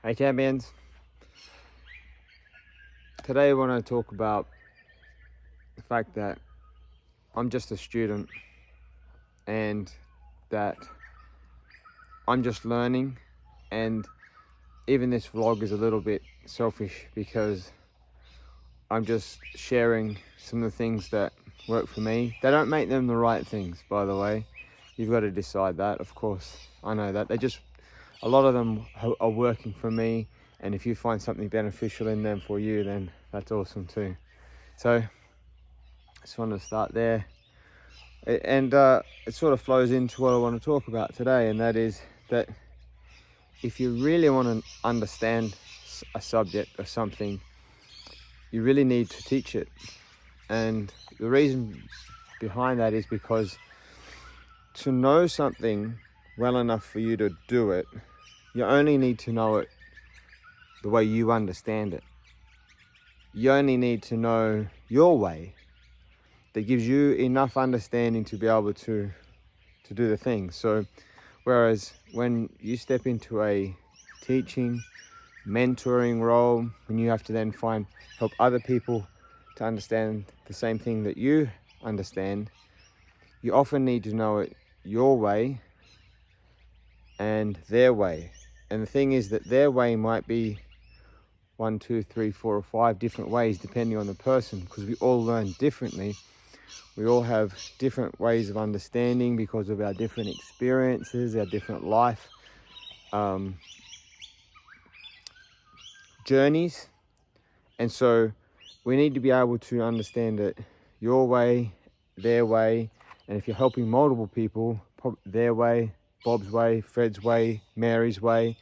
Hey champions, today I want to talk about the fact that I'm just a student and that I'm just learning, and even this vlog is a little bit selfish because I'm just sharing some of the things that work for me. They don't make them the right things, by the way. You've got to decide that, of course. I know that. A lot of them are working for me, and if you find something beneficial in them for you, then that's awesome too. So I just wanted to start there. And it sort of flows into what I want to talk about today, and that is that if you really want to understand a subject or something, you really need to teach it. And the reason behind that is because to know something well enough for you to do it, you only need to know it the way you understand it. You only need to know your way that gives you enough understanding to be able to do the thing. So whereas when you step into a teaching, mentoring role, when you have to then help other people to understand the same thing that you understand, you often need to know it your way and their way. And the thing is that their way might be 1, 2, 3, 4, or 5 different ways depending on the person, because we all learn differently. We all have different ways of understanding because of our different experiences, our different life journeys. And so we need to be able to understand it your way, their way, and if you're helping multiple people, their way, Bob's way, Fred's way, Mary's way.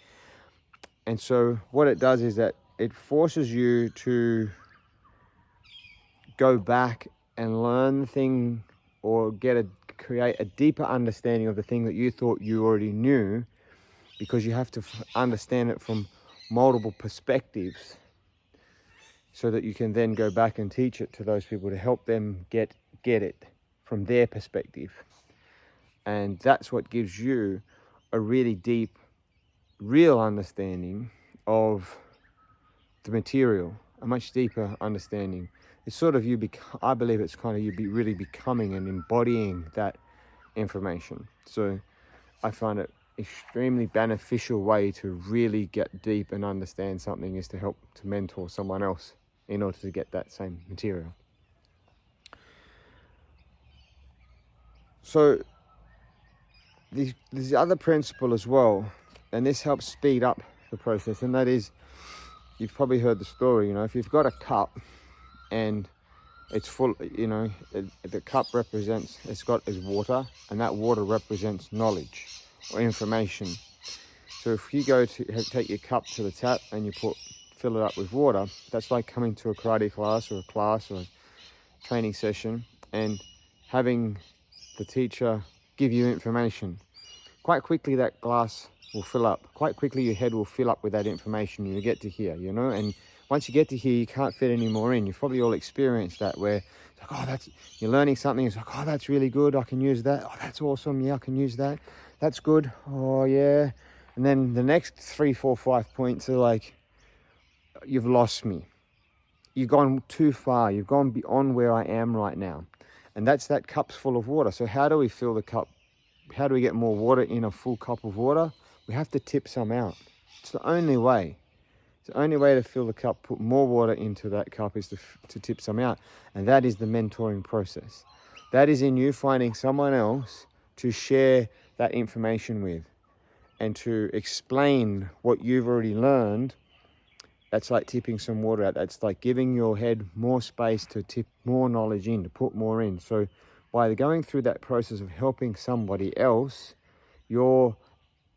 And so what it does is that it forces you to go back and learn the thing, or create a deeper understanding of the thing that you thought you already knew, because you have to understand it from multiple perspectives, so that you can then go back and teach it to those people to help them get it from their perspective. And that's what gives you a really deep, real understanding of the material, a much deeper understanding. It's sort of I believe it's kind of you be really becoming and embodying that information. So I find it extremely beneficial way to really get deep and understand something is to help to mentor someone else in order to get that same material. So there's the other principle as well, and this helps speed up the process, and that is, you've probably heard the story, if you've got a cup and it's full, the cup represents, is water, and that water represents knowledge or information. So if you go to take your cup to the tap and you fill it up with water, that's like coming to a karate class or a training session and having the teacher give you information. Quite quickly that glass will fill up. Quite quickly your head will fill up with that information you get to hear, and once you get to here, you can't fit any more in. You've probably all experienced that, where it's like, you're learning something, it's like, that's really good, I can use that. Oh, that's awesome, yeah, I can use that. That's good, oh yeah. And then the next 3, 4, 5 points are like, you've lost me. You've gone too far. You've gone beyond where I am right now. And that cup's full of water. So how do we fill the cup? How do we get more water in a full cup of water? We have to tip some out. It's the only way. The only way to fill the cup, put more water into that cup, is to tip some out. And that is the mentoring process. That is in you finding someone else to share that information with and to explain what you've already learned. That's like tipping some water out. That's like giving your head more space to tip more knowledge in, to put more in. So by going through that process of helping somebody else, you're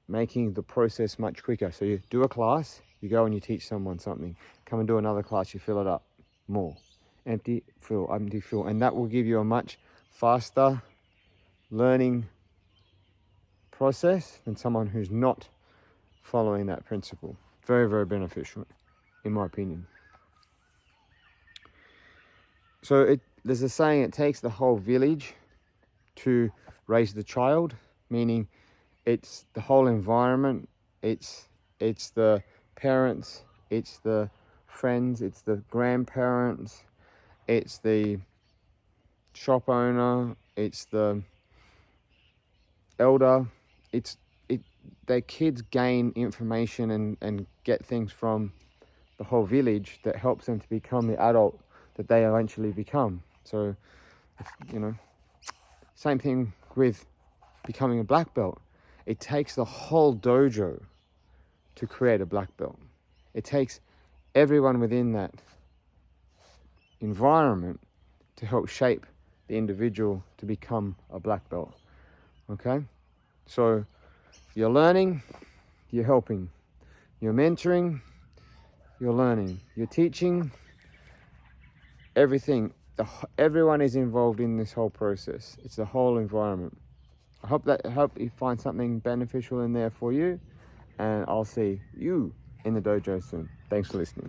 making the process much quicker. So you do a class, you go and you teach someone something. Come and do another class, you fill it up more. Empty, fill, empty, fill. And that will give you a much faster learning process than someone who's not following that principle. Very, very beneficial, in my opinion. So there's a saying, it takes the whole village to raise the child, meaning it's the whole environment, it's the parents, it's the friends, it's the grandparents, it's the shop owner, it's the elder. Their kids gain information and get things from the whole village that helps them to become the adult that they eventually become. So, you know, same thing with becoming a black belt. It takes the whole dojo to create a black belt. It takes everyone within that environment to help shape the individual to become a black belt. Okay? So you're learning, you're helping. You're mentoring, you're learning. You're teaching, everything. Everyone is involved in this whole process. It's the whole environment. I hope you find something beneficial in there for you, and I'll see you in the dojo soon. Thanks for listening.